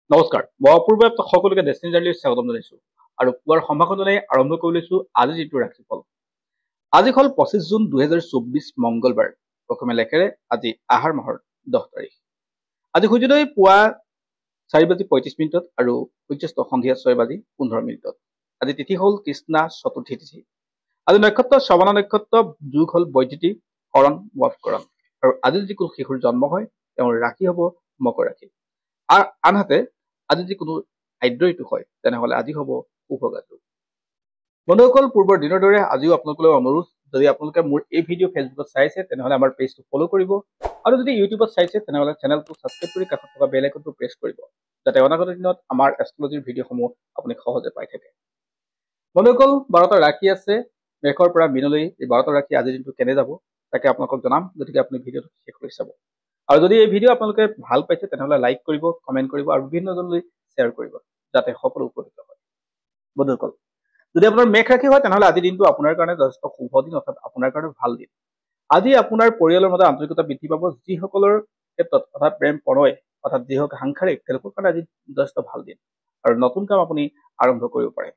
নমস্কাৰ মই অপূৰ্ব সকলোকে ডেষ্টিনি জাৰ্নিলৈ স্বাগতম জনাইছো আৰু পুৱাৰ সম্ভাষণে আৰম্ভ কৰি লৈছো আজি যিটো ৰাশিফল। আজি হ'ল 25 জুন 2024 মংগলবাৰ। অসমীয়া লেখেৰে আজি আহাৰ মাহৰ 10 তাৰিখ। আজি সূৰ্যোদয় পুৱা 4:35 আৰু সূৰ্যাস্ত সন্ধিয়া 6:15। আজি তিথি হ'ল কৃষ্ণা চতুৰ্থী তিথি। আজি নক্ষত্ৰ শ্ৰৱণা নক্ষত্ৰ, যোগ হ'ল বৈদ্যুতি, কৰণ মৎকৰণ। আৰু আজি যদি কোনো শিশুৰ জন্ম হয় তেওঁৰ ৰাশি হ'ব মকৰ ৰাশি। আনহাতে আজি যদি কোনো আদ্য ঋতু হয় তেনেহলে আজি হ'ব শুভগাত। বন্ধুসকল, পূৰ্বৰ দিনৰ দৰে আজিও আপোনালোকলৈ অনুৰোধ, যদি আপোনালোকে মোৰ এই ভিডিঅ' ফেচবুকত চাইছে তেনেহলে আমাৰ পেজটো ফ'ল' কৰিব, আৰু যদি ইউটিউবত চাইছে তেনেহলে চেনেলটো ছাবস্ক্ৰাইব কৰি কাষত থকা বেল আইকনটো প্ৰেছ কৰিব, যাতে অনাগত দিনত আমাৰ এষ্ট্ৰলজিৰ ভিডিঅ'সমূহ আপুনি সহজে পাই থাকে। বন্ধুসকল, 12টা ৰাশি আছে মেষৰ পৰা মীনলৈ। এই 12টা ৰাশি আজিৰ দিনটো কেনে যাব তাকে আপোনালোকক জনাম, গতিকে আপুনি ভিডিঅ'টো শেষ কৰি চাব। আৰু যদি এই ভিডিঅ' আপোনালোকে ভাল পাইছে তেনেহলে লাইক কৰিব, কমেণ্ট কৰিব আৰু বিভিন্নজনলৈ শ্বেয়াৰ কৰিব, যাতে সকলো উপকৃত হয়। বন্ধুসকল, যদি আপোনাৰ মেষ ৰাশি হয় তেনেহলে আজিৰ দিনটো আপোনাৰ কাৰণে যথেষ্ট শুভ দিন, অৰ্থাৎ আপোনাৰ কাৰণে ভাল দিন। আজি আপোনাৰ পৰিয়ালৰ মাজত আন্তৰিকতা বৃদ্ধি পাব। যিসকলৰ ক্ষেত্ৰত অৰ্থাৎ প্ৰেম প্ৰণয় অৰ্থাৎ যি হওক সাংসাৰিক, তেওঁলোকৰ কাৰণে আজি যথেষ্ট ভাল দিন আৰু নতুন কাম আপুনি আৰম্ভ কৰিব পাৰে।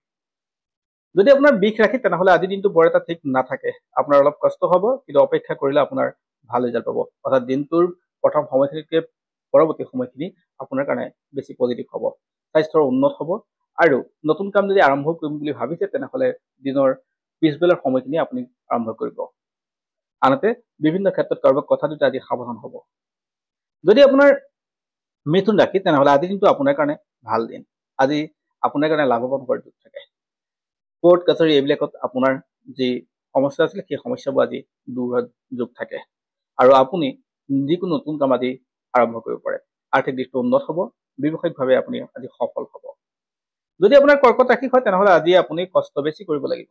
যদি আপোনাৰ বিষ ৰাশি তেনেহলে আজিৰ দিনটো বৰ এটা ঠিক নাথাকে। আপোনাৰ অলপ কষ্ট হ'ব, কিন্তু অপেক্ষা কৰিলে আপোনাৰ ভাল ৰিজাল্ট পাব। অৰ্থাৎ দিনটোৰ প্ৰথম সময়খিনিতকৈ পৰৱৰ্তী সময়খিনি আপোনাৰ কাৰণে বেছি পজিটিভ হ'ব। স্বাস্থ্যৰ উন্নত হ'ব আৰু নতুন কাম যদি আৰম্ভ কৰিম বুলি ভাবিছে তেনেহলে দিনৰ পিছবেলাৰ সময়খিনি আপুনি আৰম্ভ কৰিব। আনহাতে বিভিন্ন ক্ষেত্ৰত কাৰোবাক কথা দিওঁতে আজি সাৱধান হ'ব। যদি আপোনাৰ মিথুন ৰাশি তেনেহলে আজি দিনটো আপোনাৰ কাৰণে ভাল দিন। আজি আপোনাৰ কাৰণে লাভৱান হোৱাৰ যোগ থাকে। কোৰ্ট কাছাৰী এইবিলাকত আপোনাৰ যি সমস্যা আছিলে সেই সমস্যাবোৰ আজি দূৰ হোৱাৰ যোগ থাকে, আৰু আপুনি যিকোনো নতুন কাম আজি আৰম্ভ কৰিব পাৰে। আৰ্থিক দিশটো উন্নত হ'ব, ব্যৱসায়িকভাৱে আপুনি আজি সফল হ'ব। যদি আপোনাৰ কৰ্কট ৰাশি হয় তেনেহলে আজি আপুনি কষ্ট বেছি কৰিব লাগিব।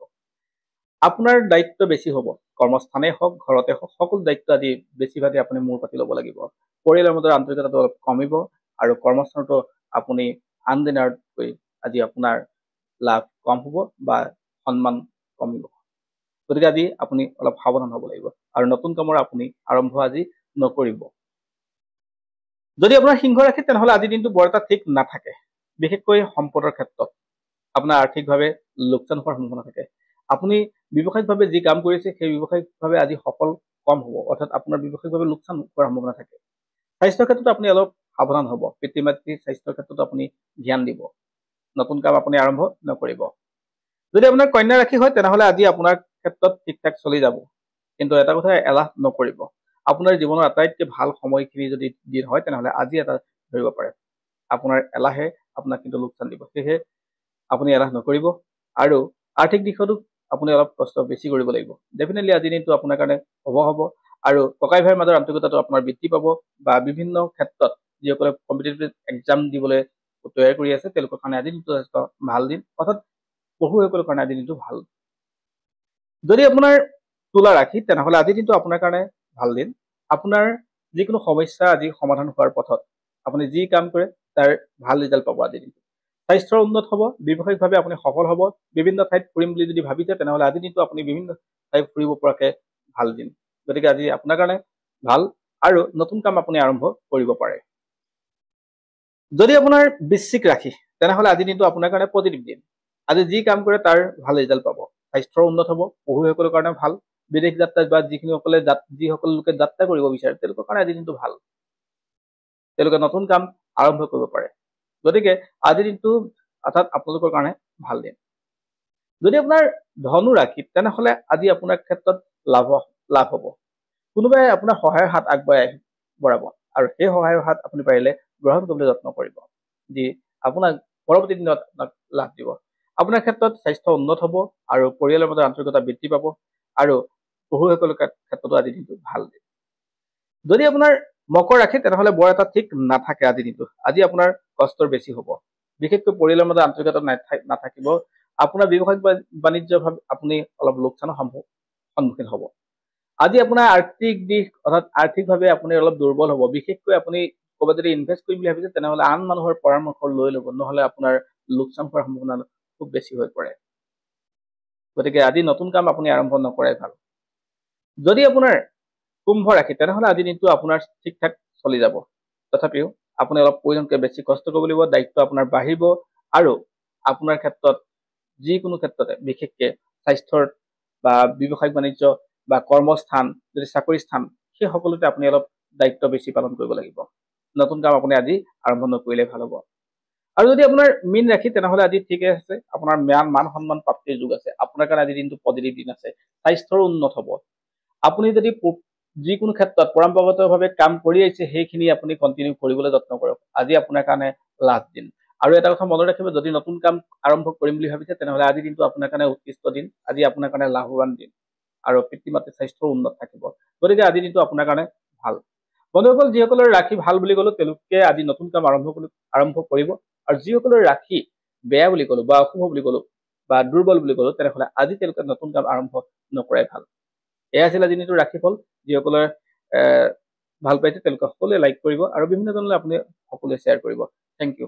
আপোনাৰ দায়িত্ব বেছি হ'ব, কৰ্মস্থানেই হওক ঘৰতে হওক সকলো দায়িত্ব আজি বেছিভাগে আপুনি মূৰ পাতি ল'ব লাগিব। পৰিয়ালৰ মাজত আন্তৰিকতাটো অলপ কমিব আৰু কৰ্মস্থানতো আপুনি আন দিনাতকৈ আজি আপোনাৰ লাভ কম হ'ব বা সন্মান কমিব। গতিকে আজি আপুনি অলপ সাৱধান হ'ব লাগিব আৰু নতুন কামৰ আপুনি আৰম্ভ আজি নকৰিব। যদি আপোনাৰ সিংহ ৰাশি তেনেহলে আজিৰ দিনটো বৰ এটা ঠিক নাথাকে। বিশেষকৈ সম্পদৰ ক্ষেত্ৰত আপোনাৰ আৰ্থিকভাৱে লোকচান হোৱাৰ সম্ভাৱনা থাকে। আপুনি ব্যৱসায়িকভাৱে যি কাম কৰিছে সেই ব্যৱসায়িকভাৱে আজি সফল কম হ'ব, অৰ্থাৎ আপোনাৰ ব্যৱসায়িকভাৱে লোকচান হোৱাৰ সম্ভাৱনা থাকে। স্বাস্থ্যৰ ক্ষেত্ৰত আপুনি অলপ সাৱধান হ'ব। পিতৃ মাতৃৰ স্বাস্থ্যৰ ক্ষেত্ৰত আপুনি ধ্যান দিব। নতুন কাম আপুনি আৰম্ভ নকৰিব। যদি আপোনাৰ কন্যা ৰাশি হয় তেনেহলে আজি আপোনাৰ ক্ষেত্ৰত ঠিক ঠাক চলি যাব, কিন্তু এটা কথা এলাহ নকৰিব। আপোনাৰ জীৱনৰ আটাইতকৈ ভাল সময়খিনি যদি দিন হয় তেনেহলে আজি এটা ধৰিব পাৰে। আপোনাৰ এলাহে আপোনাক কিন্তু লোকচান দিব, সেয়েহে আপুনি এলাহ নকৰিব। আৰু আৰ্থিক দিশতো আপুনি অলপ কষ্ট বেছি কৰিব লাগিব। ডেফিনেটলি আজিৰ দিনটো আপোনাৰ কাৰণে শুভ হ'ব, আৰু ককাই ভাইৰ মাজৰ আন্তৰিকতাটো আপোনাৰ বৃদ্ধি পাব, বা বিভিন্ন ক্ষেত্ৰত যিসকলে কম্পিটিটিভ এক্সাম দিবলৈ তৈয়াৰ কৰি আছে তেওঁলোকৰ কাৰণে আজিৰ দিনটো যথেষ্ট ভাল দিন, অৰ্থাৎ পঢ়ুৱৈসকলৰ কাৰণে আজিৰ দিনটো ভাল। যদি আপোনাৰ তুলা ৰাশি তেনেহলে আজিৰ দিনটো আপোনাৰ কাৰণে ভাল দিন। আপোনাৰ যিকোনো সমস্যা আজি সমাধান হোৱাৰ পথত আপুনি যি কাম কৰে তাৰ ভাল ৰিজাল্ট পাব আজিৰ দিনটো। স্বাস্থ্যৰ উন্নত হ'ব, ব্যৱসায়িকভাৱে আপুনি সফল হ'ব। বিভিন্ন ঠাইত ফুৰিম বুলি যদি ভাবিছে তেনেহলে আজিৰ দিনটো আপুনি বিভিন্ন ঠাইত ফুৰিব পৰাকে ভাল দিন। গতিকে আজি আপোনাৰ কাৰণে ভাল আৰু নতুন কাম আপুনি আৰম্ভ কৰিব পাৰে। যদি আপোনাৰ বৃশ্চিক ৰাশি তেনেহলে আজিৰ দিনটো আপোনাৰ কাৰণে পজিটিভ দিন। আজি যি কাম কৰে তাৰ ভাল ৰিজাল্ট পাব। স্বাস্থ্যৰ উন্নত হ'ব, পঢ়ুৱৈসকলৰ কাৰণে ভাল। বিদেশ যাত্ৰা বা যিসকল লোকে যাত্ৰা কৰিব বিচাৰে তেওঁলোকৰ কাৰণে আজিৰ দিনটো ভাল। তেওঁলোকে নতুন কাম আৰম্ভ কৰিব পাৰে। গতিকে আজিৰ দিনটো অৰ্থাৎ আপোনালোকৰ কাৰণে ভাল দিন। যদি আপোনাৰ ধনু ৰাশি তেনেহলে আজি আপোনাৰ ক্ষেত্ৰত লাভ হ'ব। কোনোবাই আপোনাৰ সহায়ৰ হাত আগবঢ়াব, আৰু সেই সহায়ৰ হাত আপুনি পাৰিলে গ্ৰহণ কৰিবলৈ যত্ন কৰিব, যি আপোনাক পৰৱৰ্তী দিনত আপোনাক লাভ দিব। আপোনাৰ ক্ষেত্ৰত স্বাস্থ্য উন্নত হ'ব আৰু পৰিয়ালৰ মাজত আন্তৰিকতা বৃদ্ধি পাব, আৰু পঢ়ুৱৈসকলৰ ক্ষেত্ৰতো আজিৰ দিনটো ভাল দিন। যদি আপোনাৰ মকৰ ৰাশি তেনেহলে বৰ এটা ঠিক নাথাকে আজিৰ দিনটো। আজি আপোনাৰ কষ্টৰ বেছি হ'ব, বিশেষকৈ পৰিয়ালৰ মাজত আন্তৰিকতা নাথাকিব। আপোনাৰ ব্যৱসায়িক বাণিজ্য আপুনি অলপ লোকচানৰ সন্মুখীন হ'ব। আজি আপোনাৰ আৰ্থিক দিশ অৰ্থাৎ আৰ্থিকভাৱে আপুনি অলপ দুৰ্বল হ'ব। বিশেষকৈ আপুনি ক'ৰবাত যদি ইনভেষ্ট কৰিম বুলি ভাবিছে তেনেহলে আন মানুহৰ পৰামৰ্শ লৈ ল'ব, নহলে আপোনাৰ লোকচান হোৱাৰ সম্ভাৱনা খুব বেছি হৈ পৰে। গতিকে আজি নতুন কাম আপুনি আৰম্ভ নকৰাই ভাল। যদি আপোনাৰ কুম্ভ ৰাশি তেনেহলে আজিৰ দিনটো আপোনাৰ ঠিক ঠাক চলি যাব। তথাপিও আপুনি অলপ প্ৰয়োজনতকৈ বেছি কষ্ট কৰিব লাগিব, দায়িত্ব আপোনাৰ বাঢ়িব আৰু আপোনাৰ ক্ষেত্ৰত যিকোনো ক্ষেত্ৰতে বিশেষকৈ স্বাস্থ্যৰ বা ব্যৱসায়িক বাণিজ্য বা কৰ্মস্থান যদি চাকৰি স্থান সেই সকলোতে আপুনি অলপ দায়িত্ব বেছি পালন কৰিব লাগিব। নতুন কাম আপুনি আজি আৰম্ভ নকৰিলে ভাল হ'ব। আৰু যদি আপোনাৰ মীন ৰাশি তেনেহ'লে আজি ঠিকে আছে, আপোনাৰ মান সন্মান প্ৰাপ্তিৰ যুগ আছে, আপোনাৰ কাৰণে আজি দিনটো পজিটিভ দিন আছে, স্বাস্থ্যৰো উন্নত হ'ব। আপুনি যদি যিকোনো ক্ষেত্ৰত পৰম্পৰাগতভাৱে কাম কৰি আহিছে সেইখিনি আপুনি কণ্টিনিউ কৰিবলৈ যত্ন কৰক, আজি আপোনাৰ কাৰণে লাষ্ট দিন। আৰু এটা কথা মনত ৰাখিব, যদি নতুন কাম আৰম্ভ কৰিম বুলি ভাবিছে তেনেহ'লে আজি দিনটো আপোনাৰ কাৰণে উৎকৃষ্ট দিন, আজি আপোনাৰ কাৰণে লাভৱান দিন আৰু পিতৃ মাতৃৰ স্বাস্থ্যও উন্নত থাকিব। গতিকে আজি দিনটো আপোনাৰ কাৰণে ভাল। বন্ধুসকল, যিসকলৰ ৰাশি ভাল বুলি ক'লো তেওঁলোকে আজি নতুন কাম আৰম্ভ কৰিব, আৰু যিসকলৰ ৰাশি বেয়া বুলি ক'লো বা অশুভ বুলি ক'লো বা দুৰ্বল বুলি ক'লো তেনেহ'লে আজি তেওঁলোকে নতুন কাম আৰম্ভ নকৰাই ভাল। এয়া আছিল আজি দিনটোৰ ৰাশিফল। যিসকলে ভাল পাইছে তেওঁলোকে সকলোৱে লাইক কৰিব আৰু বিভিন্ন জনলৈ আপুনি সকলোৱে শ্বেয়াৰ কৰিব। Thank U.